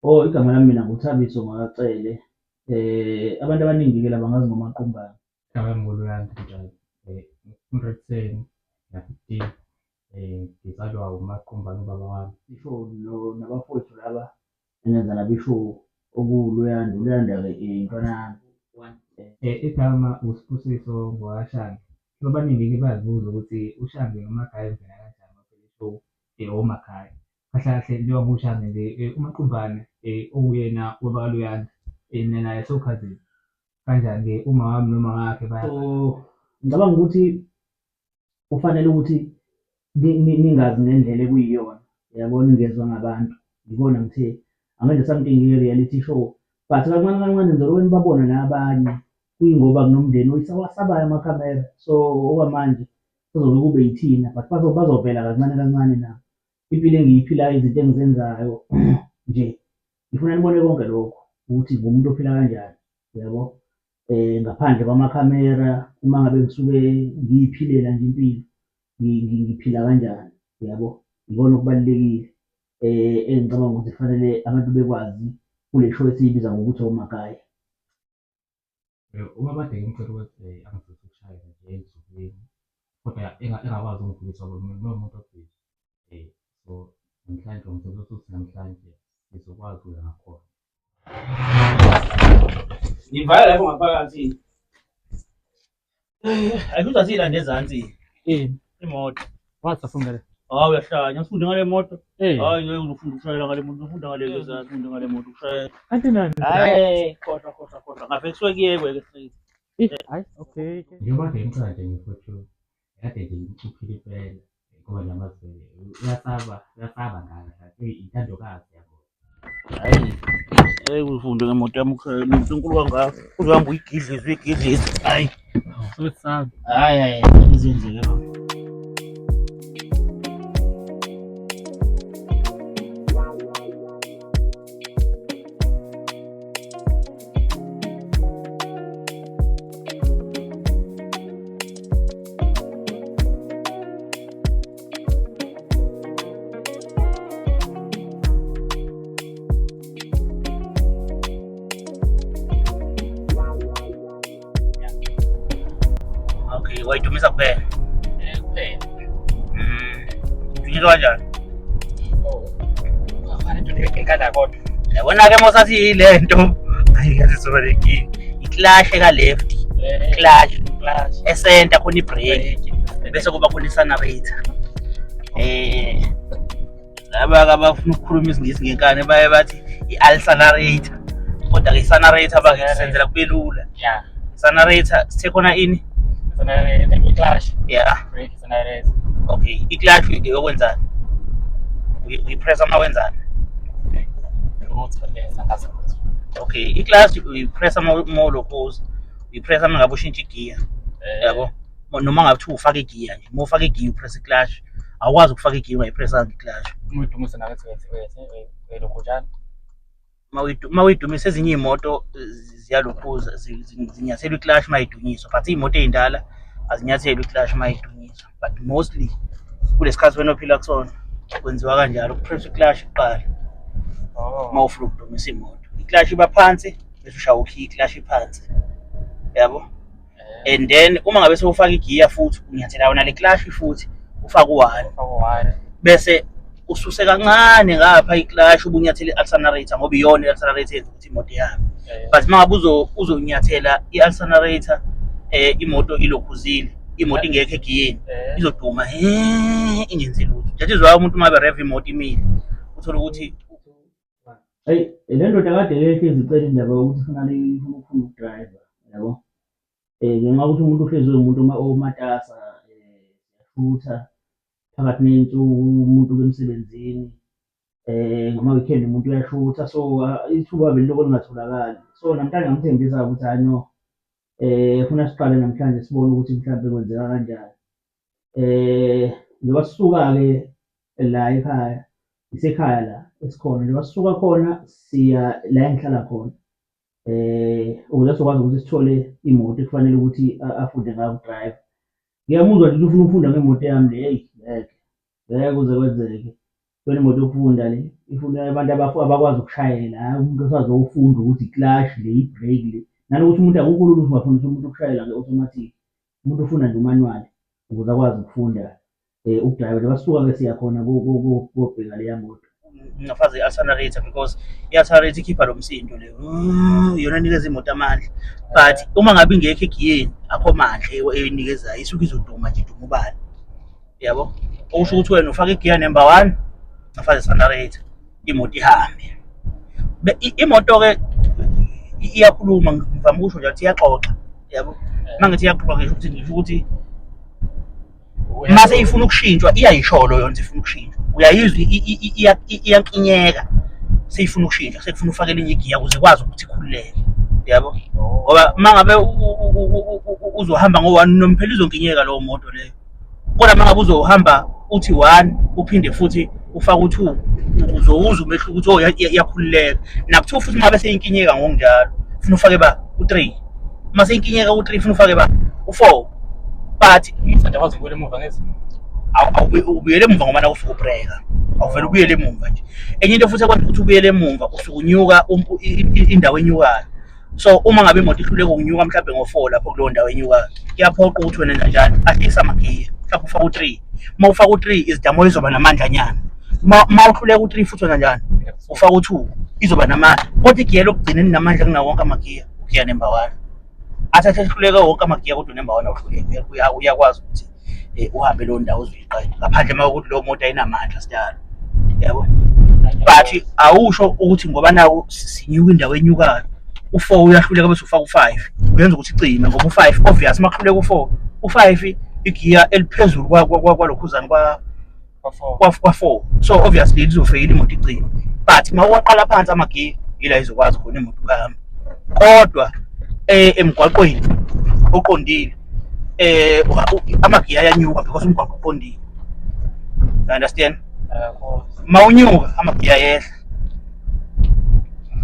Oh, igama lami mina nguThabiso Makacele. Abantu abaningi-ke la bangazi ngoMaqumbana. Igama lami nguLuyanda njalo. U-Rexen, na-15, ngizalwa uMaqumbana ubaba wami. Ngisho nabafowethu laba engenza nabisho okuwuLuyanda. ULuyanda-ke intwana yami. Igama uSibusiso ngowakwaShange. So abaningi-ke bayazibuza ukuthi uShange noMagaya uvela kanjani ngoba lisho oMagaya. Kahle kahle njengoba nguShange nje, uMaqumbana okuyena ubaba kaLuyanda, naye so-cousin. Kanjani-ke uma wami noma ngakhe So, ngicabanga ukuthi kufanele ukuthi ningazi ngendlela ekuyiyona, yabona, ingezwa ngabantu. Yikona ngithe angenze something i-reality show, but kancane kancane nizolokhu nibabona nabanye, kuyingoba kunomndeni owasabayo amakhamera. So, okwamanje kuzobe kube yithina, but bazovela kancane kancane nabo. Impilo engiyiphilayo, izinto engizenzayo nje, ngifuna nibone konke lokho ukuthi ngumuntu ophila kanjani, yabo. Ngaphandle kwamakhamera, uma ngabe ngisuke ngiyiphilela nje impilo, ngiphila kanjani, yabo. Ikona okubalulekile engicabanga ukuthi kufanele abantu bekwazi kule show esiyibiza ngokuthi oMagaya. ubabade ngimtshela ukuthi angifisa ukushayela nje emzukweni, kodwa engakwazi ukungidlulisa ngoba mina ngiwumuntu obhizi. So namhlanje ngicela ukuthi namhlanje ngizokwazi ukuya ngakhona. Ngivala lapho ngaphakathi. Ayikho zilande ezansi imoto. Wathi afungele. Hawu uyahlanya, ufunde ngale moto. Hayi ngeke ngifunda ukushayela ngale moto, ngifunda ngale ezansi, ngifunda ngale moto ukushayela. Kanti nani? Hhayi, khohlwa. Ngaphe kusuke kuyekwe-ke straight. Hayi, okay. Njengoba nje ngicela nje ngifuthu, kade nje ngikuphile impela ngoba namazi uyasaba ngaka, intandokazi yabo. Hhayi, ngeke ufunde ngemoto yami ukushayela, umuntu enkulu kangaka. Uzohamba uyigidlize. Hhayi. Sewesaba. Hhayi, izenzeke lokho. Okay, wayidumisa kuphela. Kuphela. Ufinyelwa kanjani? Kufanele ngikhala kodwa. Yabona-ke mosathi yile nto ayikaze soba lenkinga. Iclash eka-left, clash esenta khona ibreak, bese kuba khona i-sunerator. Laba-ke abafuna ukukhuluma isingisi ngenkani baye bathi i-alsanarator, kodwa-ke i-sunerator bangisenzela kube lula. I-sunerator sithe khona ini? I-clash. Yeah. Break isanarator. Okay, i-clash yokwenzani? Uyipressa uma wenzani? Okay, i-class uyipressa uma ulokhuza, uyipressa uma ngabe ushintsha igiya, yabo. Noma ngabe kuthiwa ufake igiya nje, uma ufake igiya upressa i-clash, awukwazi ukufaka igiya ungayipressanga i-clash. Umudumuza nakithi welokhujana. Uma uyidumisa ezinye iy'moto ziyalokhuza, zinyathelwa i-clash uma yidunyiswa, but iy'moto ey'ndala azinyathelwa i-clash uma yidunyiswa. But mostly kulesi khathi wena ophila kusona kwenziwa kanjalo, upressa i-clash kuqala uma ufuna ukudumisa imoto. I-clash iba phansi bese ushaya ukhiya i-clash iphansi, yabo. And then uma ngabe sewufaka igiya futhi unyathela yona le clash futhi ufake u-1 bese ususe kancane ngapha i-clash ubunyathela i-accelerator ngoba iyona i-accelerator yenza ukuthi imoto ihambe. But uma ngabe uzonyathela i-accelerator imoto ilokhuzile, imoto ingekho egiyeni, izoduma ingenzi lutho. Nje izwa umuntu uma bereva imoto imile, uthola ukuthi hayi, le ndoda kade ehlezi icela indaba yokuthi ufuna ukudrayiva, yabo. Ngenxa yokuthi umuntu uhlezi umuntu omatasa, siyashutha phakathi ney'nsuku, umuntu emsebenzini, ngama-weekend umuntu uyashutha, so ithuba vele lokho lingatholakali. So namhlanje ngamthembisa ukuthi hhayi no, funa siqale namhlanje sibone ukuthi mhlawumbe kwenzeka kanjani. Njengoba sisuka-ke la ekhaya, isekhaya la esikhona, njengoba sisuka khona siya la engihlala khona, ukuze sizokwazi ukuthi sithole imoto ekufanele ukuthi afunde ngayo ukudrayiva. Ngiyamuzwa nje ufuna ukufunda ngemoto yami le, heyi ngeke kuze kwenzeke. Kule moto yokufunda le ifuna abantu abakwazi ukushayela, hhayi umuntu osazofunda ukuthi i-clutch le, i-brake le. Nanokuthi umuntu akukho lula ukuthi ungafundisa umuntu ukushayela nge-automatic. Umuntu ufunda nje umanual ukuze akwazi ukufunda ukudrayiva. Njengoba sisuka-ke siya khona kobheka leya moto. Ngingafaka i-accelerator because i-accelerator ikhipha lo msindo le, iyona enikeza imoto amandla. But uma ngabe ingekho egiyeni, akho mandla eyinikezayo, isuke izoduma nje iduma ubala. Yabo? Okusho ukuthi wena ufaka igiya number 1, ufake i-accelerator, imoto ihambe. Imoto-ke iyakhuluma, ngivame ukusho nje ukuthi iyaxoxa. Yabo? Uma ngithi iyaxoxa ngisho ukuthi mase ifuna ukushintshwa iyayisholo yona ifuna ukushintshwa. Uyayizwa iyankinyeka seyifuna ukushintsha, sekufuna ufake elinye igiya ukuze ikwazi ukuthi ikhululeke. Yabo? Ngoba uma ngabe uzohamba ngo-1 nomphela izonkinyeka leyo moto leyo. Kodwa uma ngabe uzohamba uthi 1 uphinde futhi ufake u2 uzowuzwa umehluko ukuthi oh iyakhululeka. Naku2 futhi uma ngabe seyinkinyeka ngokunjalo ufuna ufake u3. Uma seyinkinyeka u3 ufuna ufake u4. But Akwazi ukubuyela emuva ngezinto. ubuyele emuva ngoba naku usuke ubhreka, awuvele ubuyele emuva nje. Enye into futhi ekwenza ukuthi ubuyele emuva usuke unyuka indawo enyukayo. So uma ngabe imoto ihluleka ukunyuka mhlawumbe ngo4 lapho kuleyo ndawo enyukayo, kuyaphoqa ukuthi wena kanjani ahlise amagiya, mhlawumbe ufake u3. Uma ufake u3 izidamo izoba namandlanyana. Uma uhluleka u3 futhi wena kanjani ufake u2 izoba namandla. Kodwa igiya lokugcina linamandla kunawo wonke amagiya, ugiya number 1. Athathe ehluleka wonke amagiya kodwa number 1 awuhluleki, uyakwazi ukuthi uhambe leyo ndawo uzoyiqeda ngaphandle uma ukuthi leyo moto ayinamandla sidalo. Yabo? But awusho ukuthi ngoba naku sinyuka indawo enyukayo u4 uyahluleka bese ufaka u5 uyenza ukuthi icime ngoba u5 obvious uma kuhluleka u4, u5 igiya eliphezulu kwalokhuzana kwa4. So obviously lizofeyila imoto icime. But uma uwaqala phansi amagiya ila izokwazi khona imoto ukuhamba. Kodwa emgwaqweni oqondile amagiya ayanyuka because umgwaqo uqondile. You understand? Uma unyuka amagiya ayehla.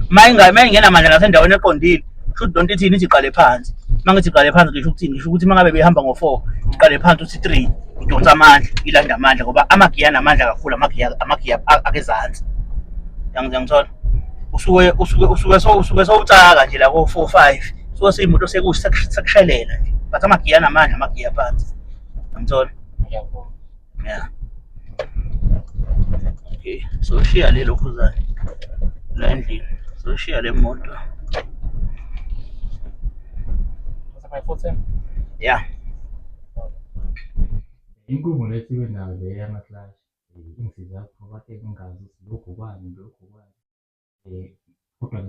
Uma ingenamandla ngasendaweni eqondile should don't ithini ithi iqale phansi. Uma ngithi iqale phansi ngisho ukuthini? Ngisho ukuthi uma ngabe behamba ngo4 iqale phansi uthi 3 idonsa amandla, ilanda amandla ngoba amagiya anamandla kakhulu, amagiya akezansi. Ngiyangithola? Usuke sowutsaka nje la ko4 5 so seyimoto sekushelela nje, but amagiya anamandla, amagiya phansi. Ngiyangithola? Yeah. Okay, so shiya le lokhuzana la endlini, so shiya le moto. Yeah. Inkulumo lesiwe nayo le yama-clutch ingisiza ngoba ngingazi ukuthi lokhu kwani. Kodwa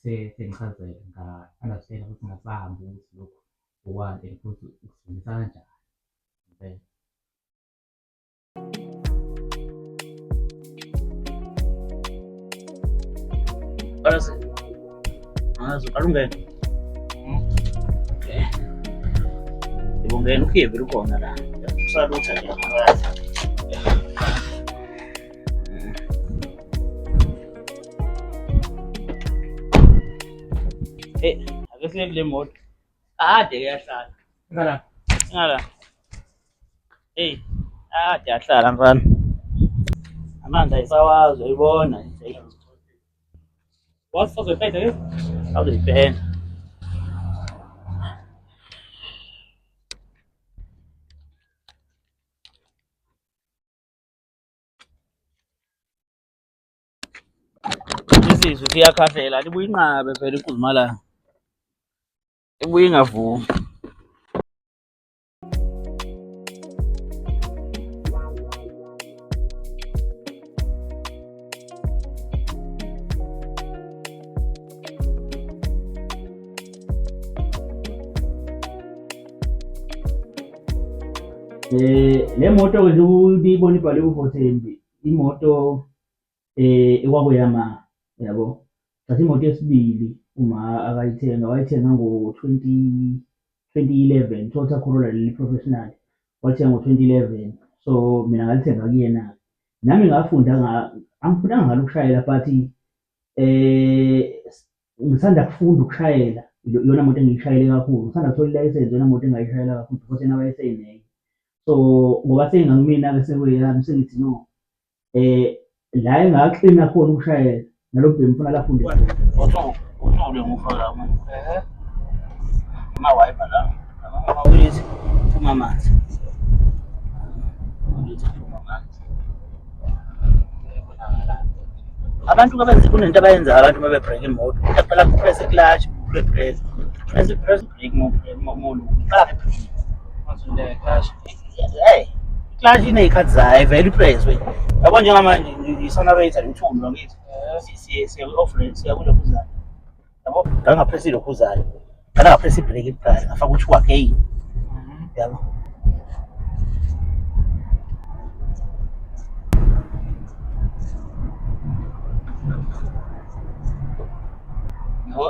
sengichazele nga-understand ukuthi ngasahamba ukuthi lokhu okwani and futhi ukusebenzisa kanjani. Okay. Alungene. Okay. Ngibongela ukhiphe ukhona la. Usalutha nje phakathi. Ake siye kule moto. Ade yahlala. Ngala. Ade yahlala mfana. Amanzi ayisawazi uyibona nje. Wasozoyiphenda ke? Awuzoyiphenda. Isizwe siyakhahlela, libuye inqabe phela inkulumalanga. Ibuye ingavumi. Le moto nje ubiyibona ibhale uVothembi, imoto ekwakuyama, yabo. Sathi imoto yesibili uma akayithenga, wayithenga ngo-2011, Toyota Corolla leli professional. Walithenga ngo-2011. So mina ngalithenga kuyena. Nami angifundanga ngalo ukushayela but ngisanda kufunda ukushayela, iyona moto engiyishayele kakhulu. Ngisanda kuthola ilayisensi, iyona moto engayishayela kakhulu because yena wayeseneyo. So ngoba sengangimina-ke sekuyami sengithi no, la engaklina khona ukushayela nalo bhemu ufuna lafunde uthule ngofaka ama-wiper la amawilisi phuma amanzi abantu kabenze kunento abayenzayo abantu uma bebhreka imoto aqala kupress iclash kwe-brake press brake molu hey iclash iney'khathi zayo vele ipress wena yabo njengamanje i-sonarator lithulu lwakithi siya kwi-off-road siya kulokhuzana yabo ngangapress ilokhuzana ngangapress ibrake kuqala ngafaka u-2 again yabo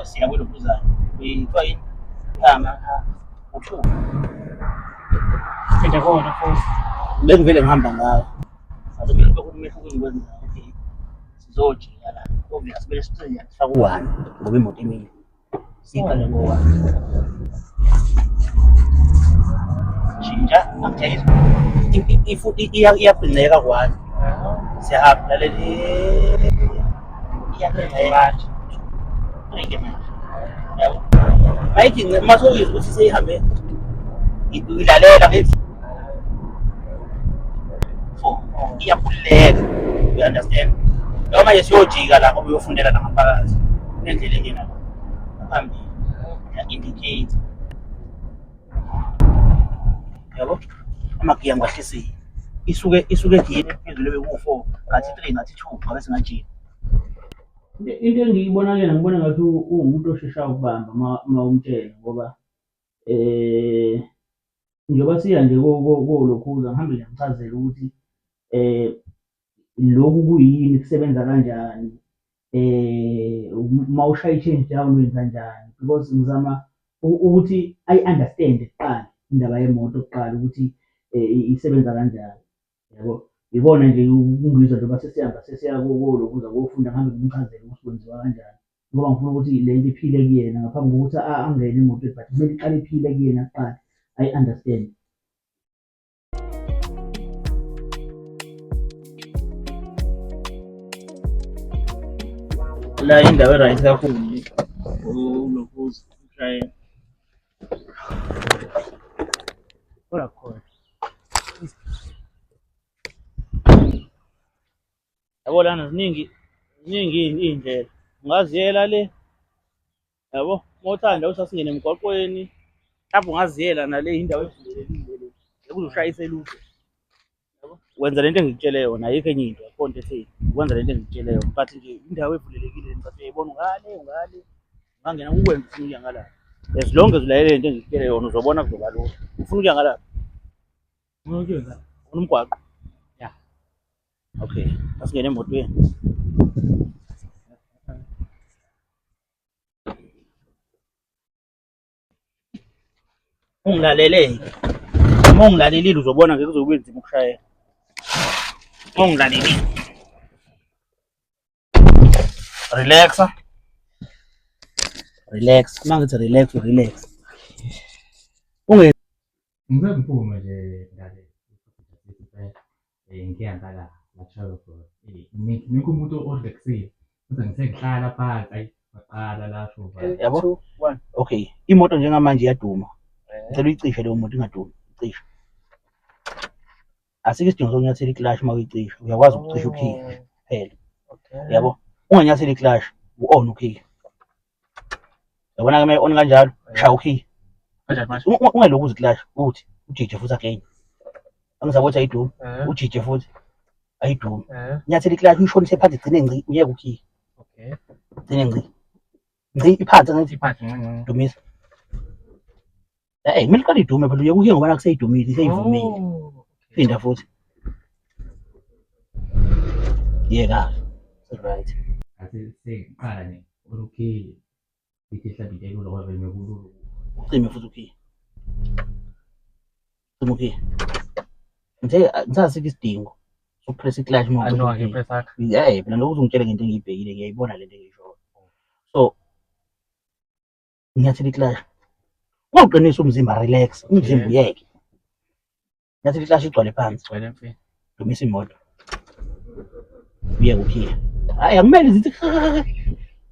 siya kulokhuzana kuthiwa yini u-2 phinda khona futhi bengivele ngihamba ngayo azomele kube umehluko engikwenzayo okay sizojika la obvious kumele sifake u-1 ngoba imoto emile siyiqale ngo-1 shintsha angitshela futhi iyagcineka ku-1 siyahamba laleli iyagcineka yabo mayithi masokuyizwa ukuthi seyihambe ilalela ngithi iyakhululeka you understand noma manje siyojika la ngoba uyofundela la ngaphakathi kunendlela engena la ngaphambili ya-indicate yabo amagiya ngiwahlisiwe isuke egiyeni phezulu bekuwu-4 ngathi 3 ngathi 2 ngabe singajika into engiyibona-ke ngibona ngathi uwumuntu osheshayo ukubamba uma umtshela ngoba njengoba siya nje kolokhuza ngihambe nje ngichazele ukuthi lokhu kuyini kusebenza kanjani uma ushaya i-change down wenza njani because ngizama ukuthi ayi-understand kuqala indaba yemoto kuqala ukuthi isebenza kanjani yabo ibona nje ukungizwa njengoba sesiya kolokhuza kofunda ngihambe ngimchazele ukuthi kwenziwa kanjani ngoba ngifuna ukuthi le nto iphile kuyena ngaphambi kokuthi angene emotweni but kumele iqale iphile kuyena kuqala ayi-understand la indawo e-right kakhulu ulokhuza ushayela kodwa khona yabo lana ziningi iy'ndlela ungaziyela le yabo uma uthanda ukuthi asingene emgwaqweni mhlawumbe ungaziyela nale indawo evulelekile le ekuzoshayisa elude yabo wenza lento engikutshele yona ayikho enye into akho nto etheni ukwenza lento engikutshele yona but nje indawo evulelekile ngicathi uyayibona ungale ungangena ukwenza ufuna ukuya ngala as long as ulalele lento engikutshele yona uzobona kuzoba lula ufuna ukuya ngala ufuna umgwaqo ya okay asingene emotweni ungilalele uma ungilalelile uzobona ngeke kuzobe nzima ukushayela uma ungilalelile relax uma ngithi relax ngizengiphume nje ngale ngiyahamba la travel for ngikho umuntu orelaxile kodwa ngisengihlala phansi ayi baqala la shuva yabo okay imoto njengamanje iyaduma ngicela uyicishe leyo moto ingadumi cishe asikho isidingo sokunyathela iclash uma uyicisha uyakwazi ukucisha ukhiye phela yabo unganyathela iclash u-on ukhiye yabona-ke uma on kanjalo shaya ukhiye ungeloku uze iclash uthi ujije futhi again angizabona ukuthi ayidumi ujije futhi ayidumi nyathela iclash uyishonise phansi igcine ngci uyeke ukhiye igcine ngci iphansi ngithi dumisa kumele iqale idume phela uyeke ukhiye ngoba kuseyidumile seyivumile phinda futhi yeka right athi sengiqala nje olukhile ithi mhlawumbe into elula ngoba bekulula ucime futhi ukhiye cima ukhiye ngisasikho isidingo sokupress iclash uma phela lokhu uzongitshela ngento engiyibhekile ngiyayibona lento engiyishoyo so ngiyathela iclash ungawuqinisa umzimba relax umzimba uyeke nyathela iclash igcwale phansi dumisa imoto uyeke ukhiye. Hhayi akumele zithi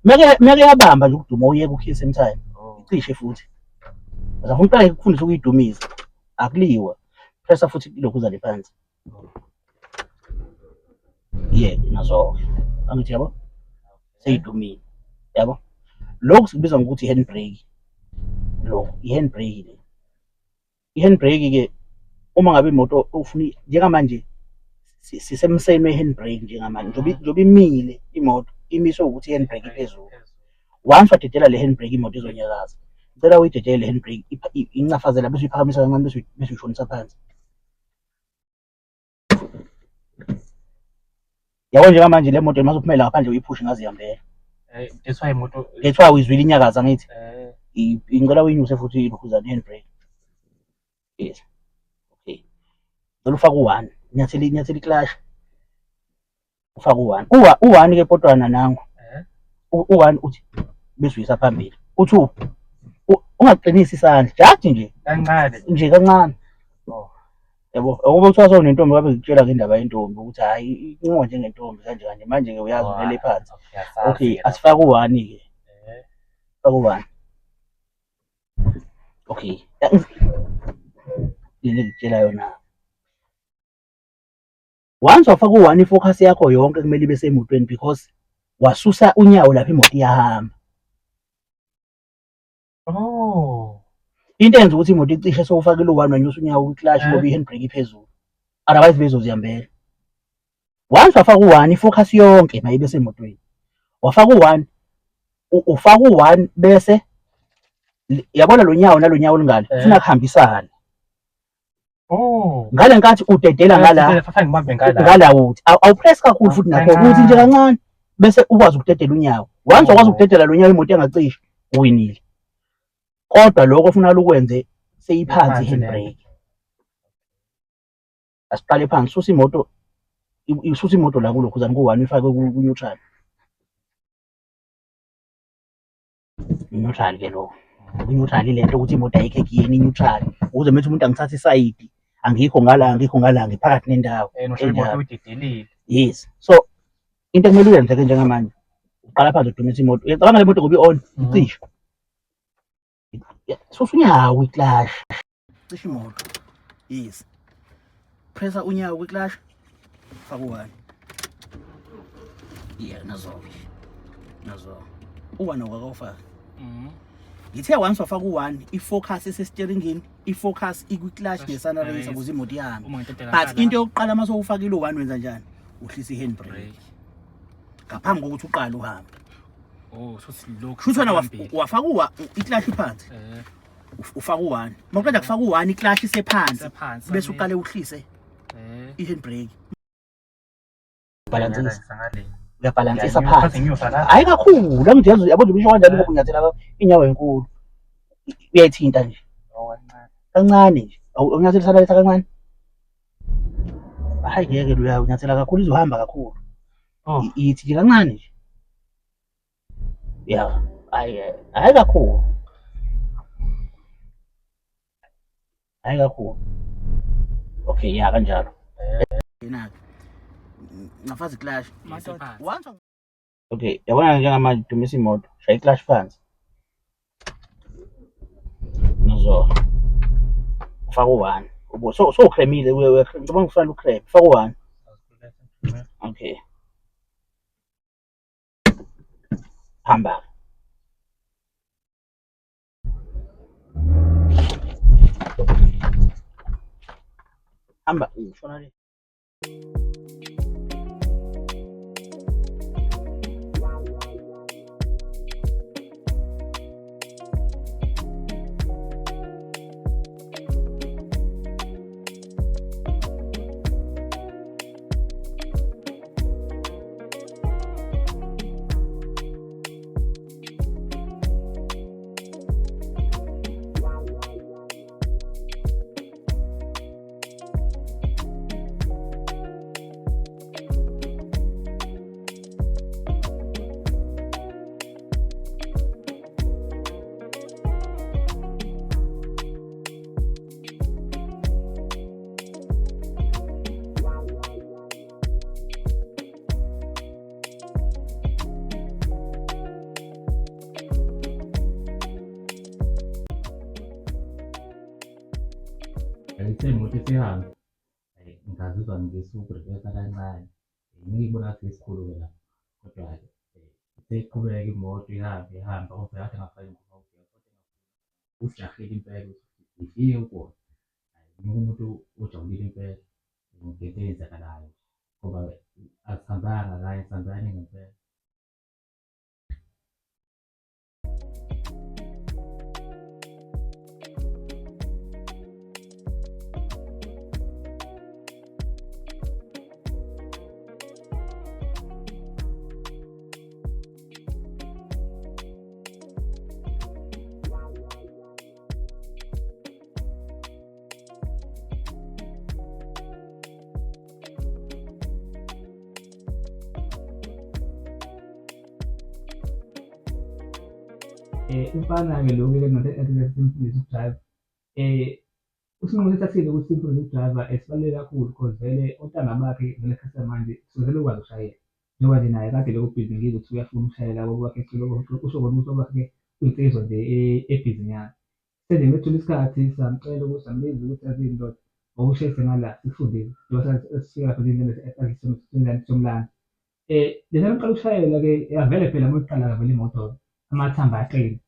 meke yabamba nje ukuduma uyeke ukhiye same time. Icishe futhi. Uzafuna uqale ukufundisa ukuyidumisa. Akuliwa. Pressa futhi ilokhuzane phansi. Yeke nazo. Angithi yabo? Seyidumile. Yabo? Lokhu sikubizwa ngokuthi i-handbrake. Lo, i-handbrake le. I-handbrake ke uma ngabe imoto ufuna njengamanje sisemseni we-handbrake njengamanje njoba imile imoto imiswe ukuthi i-handbrake iphezulu. Once wadedela le handbrake imoto izonyakaza. Ngicela uyidedele le handbrake incafazela bese uyiphakamisa kancane bese uyishonisa phansi. Yabo njengamanje le moto mazophumela ngaphandle uyiphushe ngaze ihambele. That's why imoto That's why uyizwile inyakaza ngithi. Ngicela uyinyuse futhi ilokhuzane i-handbrake. Yes. Okay. Ngicela ufake u1, nyathela iclash. Ufake u1. U1 ke potwana nangu. U1 uthi bese uyisa phambili. U2 ungaqinisi isandla, jaji nje. kancane. Nje kancane. Yabo, ukuba uthiwa sewunentombi wabe ngikutshela ngendaba yentombi ukuthi hayi inqoba njengentombi kanje kanje manje ke uyazi ulele phansi. Okay, asifake u1 ke. Fake u1. Okay. Yini ngitshela yona. Once wafaka u1 ifocus yakho yonke kumele ibe semotweni because wasusa unyawo lapha imoto iyahamba. Into enza ukuthi imoto icishe sowufakile u1 wanyusa unyawo kwiclash ngoba i-handbrake iphezulu. Otherwise bezozihambela. Once wafaka u1 ifocus yonke mayibe semotweni. Wafaka u1 ufaka u1 bese yabona lo nyawo nalo nyawo lingala ufuna kuhambisana. Ngale nkathi udedela ngala uthi awupress kakhulu futhi nakho ukuthi nje kancane bese ukwazi ukudedela unyawo. Once wakwazi ukudedela lo nyawo imoto engacishi uwinile. Kodwa lokho ufuna ukwenze seyiphansi i-handbrake. Asiqale phansi susa imoto la kulokhuzana ku1 ifake ku-neutral. I-neutral ke lo. I-neutral lento ukuthi imoto ayikho egiyeni i-neutral. Ukuze methi umuntu angithatha isayidi angikho ngala ngiphakathi nendawo. Yes. So into ekumele uyenze ke njengamanje uqala phansi udumisa imoto. Uyacabanga le moto ngoba i-on icishe. Susa unyawo iclash. Cishe imoto. Yes. Pressa unyawo kwiclash. Faka u1. Yeah, nazo. U1 wakawufaka. Ngithe once wafaka u1 ifocus esesteeringini, ifocus ikwiclash nesana racer ukuze imoto ihambe. But into yokuqala mase ufakile u1 wenza njani? Uhlisa i-handbrake. Ngaphambi kokuthi uqale uhambe. So silokhu. Shuthana wafaka iclash phansi. Ufaka u1. Mawuqeda kufaka u1 iclash isephansi bese uqale uhlise i-handbrake. Balance. Uyabalansisa phansi. Hayi kakhulu, angijeza yabo nje bisho kanjani ngoba unyathela inyawo enkulu. Uyayithinta nje. Kancane nje. Unyathela isalayitha kancane. Hayi ngeke lo unyathela kakhulu izohamba kakhulu. Ithi nje kancane nje. Yeah, hayi kakhulu. Hayi kakhulu. Okay, ya kanjalo. Ngafaza iclash. Okay, yabona njengamanje dumisa imoto, shaya iclash phansi. Nazo. Ufaka u1. Ubo so ukremile ngicabanga kufanele ukrem. Faka u1. Okay. Hamba. Hamba, ushona le. semoto esihamba ngingazizwa ngisuku-reverse-a kancane. Ngiyibona ngathi isikhulu-ke lapho, kodwa-ke seyiqhubeka imoto ihambe ihambe ngoba kade ngafaka ujahile impela ukuthi ngifike kubona. Ngingumuntu ojabulile impela ngento eyenzakalayo ngoba asihambanga kahle, sihambe kaningi ngempela. Umfana-ke lo-ke ngifundisa ukudrayiva. Usinqumo esithathile ukuthi simfundise ukudrayiva sibaluleke kakhulu because vele ontanga bakhe ngale khathi samanje kusuke vele ukwazi ukushayela. Njengoba nje naye kade elokhu ebhizi ngizwa kuthiwa uyafuna ukushayela ngoba kwakhe kusho kona ukuthi okwakhe kuyinsizwa nje ebhizinyana. Senje methole isikhathi samcela ukuthi sambiza ukuthi yazini ndoda awushayise ngala sikufundile njengoba sifika lapha endleleni somlando. Lena uqala ukushayela-ke yavele phela uma uqala vele imoto amathambo ayaqina.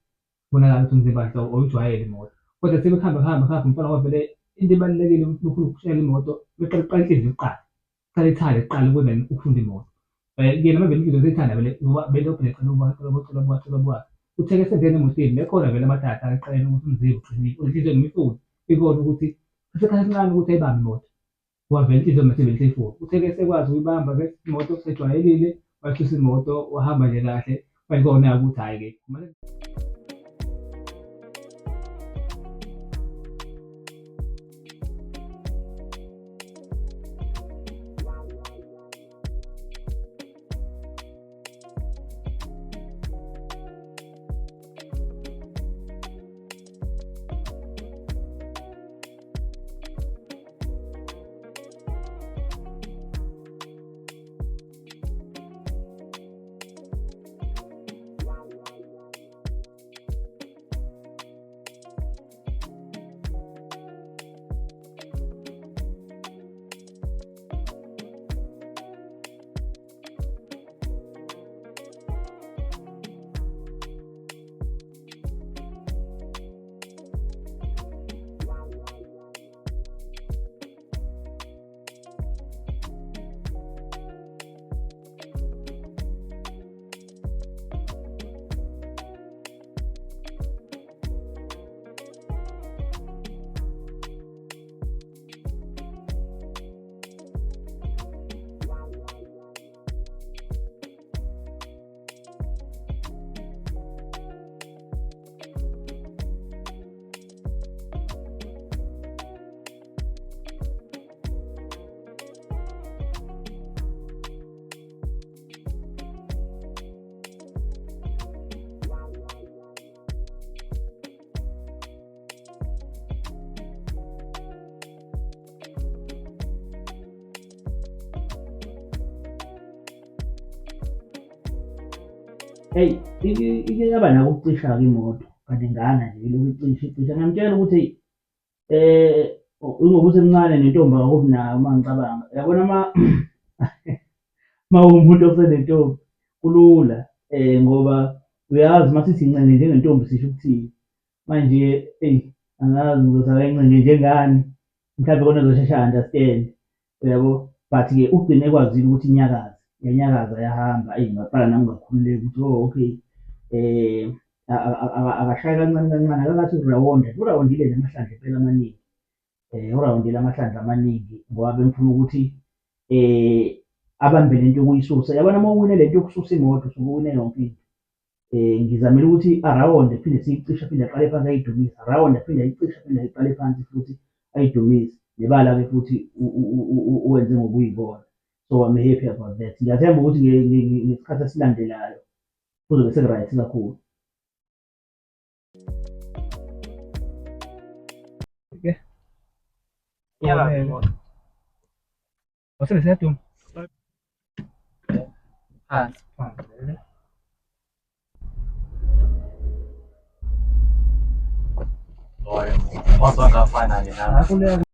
Kubonakala ukuthi umzimba kahle awuyijwayele imoto. Kodwa sebekuhamba kuhamba kuhamba umfana ngoba vele into ebalulekile uma ufuna ukushayela imoto kuqala uqala inhliziyo kuqala. Kuqala ithande kuqala ukuze ufunda imoto. Kuyena uma vele inhliziyo usayithanda vele ngoba vele cela uthe-ke esengena emotweni bekhona vele amatata aqalene ukuthi umzimba uqinile, inhliziyo noma ifuna ikona ukuthi kusesikhathi esincane ukuthi ayibambe imoto. Ngoba vele inhliziyo mase vele iseyifuna. Uthe-ke esekwazi ukuyibamba-ke imoto sejwayelile wayisusa imoto wahamba nje kahle kwayikona-ke ukuthi hhayi-ke kumele. Eyi, ike yaba nako ukucisha-ke imoto, kanti ngana nje ilokhu icisha. Ngiyamtshela ukuthi ingoba usemncane nentombi akakubi nayo uma ngicabanga. Uyabona uma uwumuntu osenentombi kulula ngoba uyazi uma sithi ncenge njengentombi sisho ukuthini. Manje eyi, angazi ngizothi akayincenge njengani, mhlampe khona ezoshesha a-understand-e, uyabo? But-ke ugcine ekwazile ukuthi inyakaze, yanyakaza yahamba, eyi ngaqala nami ngakhululeka ukuthi oh okay, akashaye kancane kancane akangathi urawonda, urawondile nje amahlandla impela amaningi. Urawundile amahlandla amaningi ngoba bengifuna ukuthi abambe lento yokuyisusa. Yabona uma uwine lento yokususa imoto usuke uwine yonke into. Ngizamile ukuthi arawonde aphinde siyicishe aphinde aqale phansi ayidumise, arawonde aphinde ayicishe aphinde ayiqale phansi futhi ayidumise. Nebala-ke futhi uwenze ngokuyikona. So I'm happy about that. Ngiyathemba ukuthi ngesikhathi esilandelayo kuzobe seku-right kakhulu. Wasebenzisa yaduma? Phansi. Phansi. Wazwangafana-ke nami.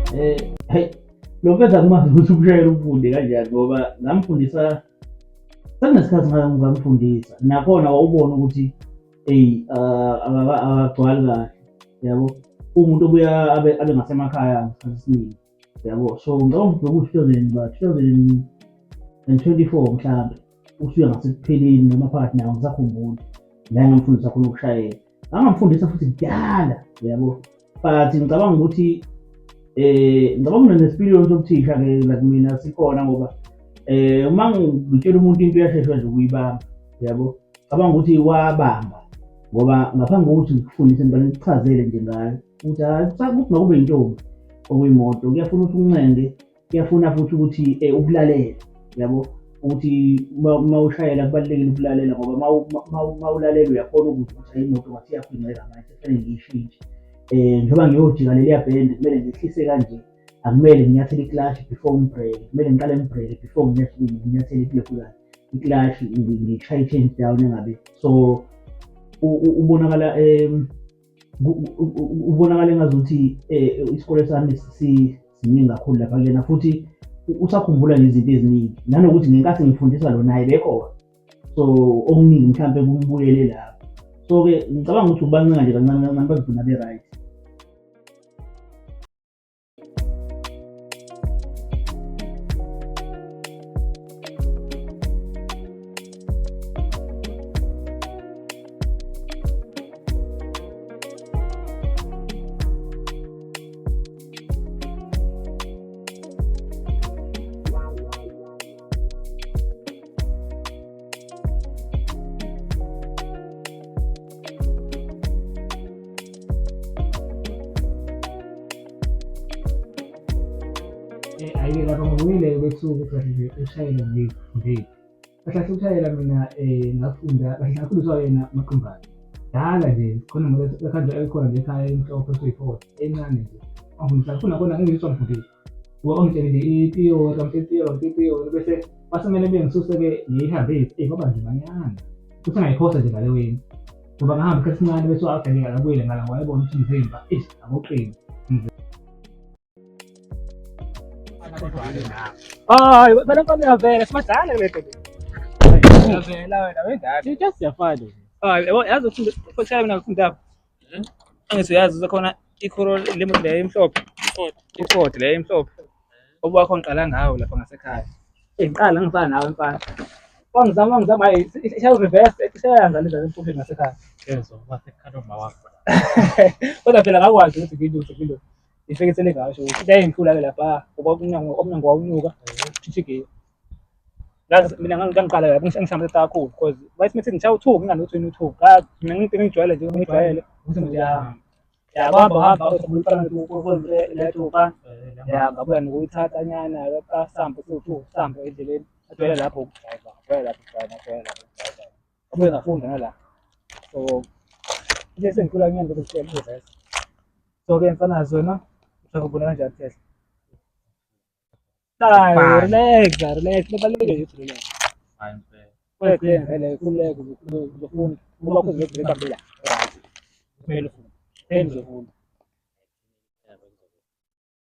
Hhayi, lo mfethu akumazi ukuthi ukushayela umfundi kanjani ngoba ngamfundisa sekunesikhathi ngamfundisa nakhona wawubona ukuthi eyi akagcwali kahle yabo. Uwumuntu obuya abe ngasemakhaya ngesikhathi esiningi yabo. So ngicabanga ukuthi beku-2024 mhlambe usuya ngasekupheleni noma phakathi nawo ngisakhumbula la engamfundisa khona ukushayela. Ngangamfundisa futhi kudala yabo, but ngicabanga ukuthi ngicabanga kunesipiliyoni sobuthisha-ke la kumina sikhona ngoba uma ngitshela umuntu into uyashesha nje ukuyibamba yabo. Ngicabanga ukuthi wabamba ngoba ngaphambi kokuthi ngikufundise ngicela ngikuchazele nje ngayo ukuthi ukuthi makube yintombi okuyimoto kuyafuna ukuthi uncenge, kuyafuna futhi ukuthi ukulalela yabo, ukuthi uma ushayela kubalulekile ukulalela ngoba uma ulalela uyakhona ukuthi hayi imoto ngathi iyakhwingeka manje kufanele ngiyishintshe. Njengoba ngiyojika leliya bhende kumele ngehlise kanje, akumele nginyathele ikalashi before ngibhreke, kumele ngiqale ngibhreke before nginyathele ikalashi ngishaye i-change down engabe. So ubonakala ubonakala engazuthi isikole sami siningi kakhulu lapha kuyena futhi usakhumbula nezinto eziningi nanokuthi ngenkathi ngifundisa lo naye bekhona. So okuningi mhlampe kumbuyele lapho. So-ke ngicabanga ukuthi ukubancane nje kancane kancane bazogcina be-right. Hhayi-ke lapha ngokuyile kwethuka kahle nje ushayele ngifundile. Kahle kahle ukushayela mina ngafunda kahle ngafundiswa yena Maqembane. Dala nje khona ngoba ekhandla ekhona nje ekhaya emhlophe esuyi-4 encane nje. Wangifundisa khona khona ngingizwa ngifundile. Wangitshela nje ipiyori bese kwasemele bengisuse-ke ngiyihambise kwaba nzimanyana. Futhi ngayiphosa nje ngale weni. Ngoba ngahamba isikhathi esincane bese wabhekeka ngabuyele ngala wayebona ukuthi umzimba awuqini. Hayi, phela mfana uyavela simadala le nto. Uyavela wena wendala. Just siyafana. Hayi, yabo yazi ufunda ukushaya mina ngifunda. Angizoyazi ukhona ikhoro lemoto le emhlophe. I-Ford le emhlophe. Obakho ngiqala ngawo lapha ngasekhaya. Ngiqala ngifana nawe mfana. Wangizama hayi ishaya reverse ishaya ngale ndlela emhlophe ngasekhaya. Yezwa wasekhala uma wakho. Kodwa phela ngakwazi ukuthi ngidlule. Ifekethele ngayo ukuthi into ayengithula-ke lapha ngoba umnyango wawunyuka kushisha igear. Mina ngangiqala lapho ngishambe kakhulu because bathi methi ngishaya u-2 ngingano-22 mina ngijwayele nje ngijwayele ukuthi ngiyahamba ngabuya nokuyithatha nyana kasambo sambo endleleni ajwayele lapho ukudrayiva abuye ngafunda nala. So nje sengikhula ngiyena ngoba ngishayela. So-ke mfana zona usakubona kanjani Tesla? Hayi, relax, kubalulekile ukuthi relax. Fine. Kwekhe vele kuleke uzofunda ngoba kuzobheka phela. Kumele ufunde. Uzofunda.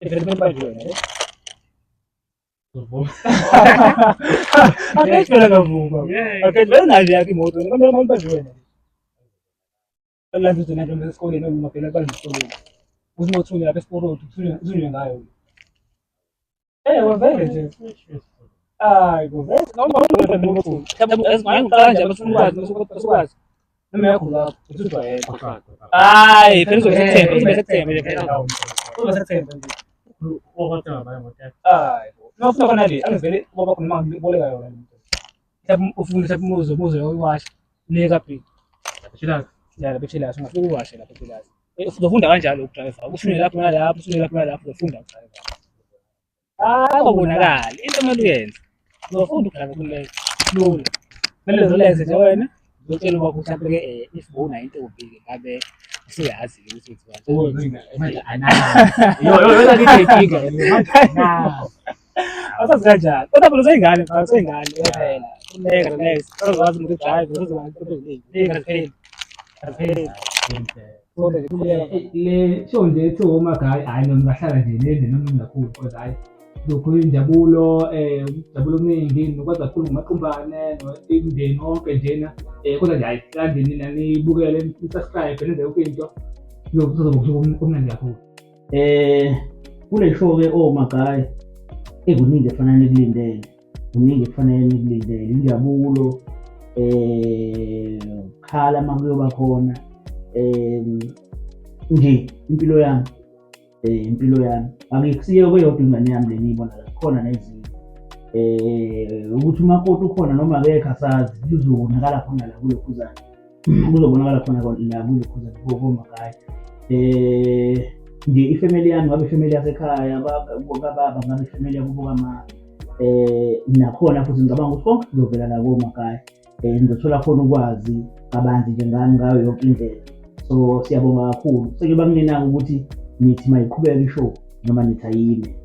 Vele manje wena, Akekho phela ngavuma. Okay, vele nayo yakhe imoto wena, kumele manje wena. Lana uthi nanto esikoleni noma phela balesikoleni. Uzimothule lapha esporot uthule ngayo. Wavele nje. Hayi kuvele noma uvele ngokuthi ngiyangicala nje abasukwazi noma yakho lapho uthi wayeka. Hayi phela uzokuthemba phela. Uzokuthemba nje. Okwathiwa bayomoto. Hayi nofuna khona le angivele ngoba khona manje boleka yona into. Mhlawumbe ufuna umuze uyiwasha leka phi. Chilazi. Ya bethelazi ungafika uwashe lapho bethelazi. Uzofunda kanjalo ukudrayiva. Ushune lapho nalapho, ushune lapho nalapho uzofunda ukudrayiva. Akubonakali into kumele uyenze. Uzofunda ukudrayiva kuleke. Lula. Kumele uzolenze nje wena. Uzotshela ubaba mhlawumbe-ke if unayo intombi-ke ngabe usuyazi ukuthi Manje ananazi. Yona ngiyinkinga manje. asazi kanjani. Kodwa phela useyingane phela phela. Kuleka relax. Uzokwazi ukuthi udrayive, uzokwazi ukuthi uziningi. Leka phela. Kodwa nje kuqhubeka Le show nje ethi oMagayi, hhayi noma ngahlala nje nende nomini kakhulu because hhayi kuzokhuluma injabulo, ukujabula okuningi nokwazi kakhulu ngomaqhumbane nomndeni wonke njena. Kodwa nje hhayi kanje nina nibukele ni-subscribe nenze yonke into kuzoba kusuku omnandi kakhulu. Kule show-ke oMagayi kuningi ekufanele nikulindele, kuningi ekufanele nikulindele, injabulo, ukukhala uma kuyoba khona, nje impilo yami, impilo yami. Akusiyo kweyodwa ingane yami le niyibona la, khona nezinye. Ukuthi umakoti ukhona noma akekho asazi, kuzobonakala khona la kulokhuzana, kuzobonakala khona la kulokhuzana koMagayi. Nje ifamily yami ngabe ifamily yasekhaya, kababa ngabe ifamily yakubo kama, nakhona futhi ngicabanga ukuthi konke kuzovela la koMagayi. Ngizothola khona ukwazi kabanzi nje ngayo yonke indlela. So siyabonga kakhulu, sekuyoba kunina-ke ukuthi nithi mayiqhubeka ishow noma nithi ayime.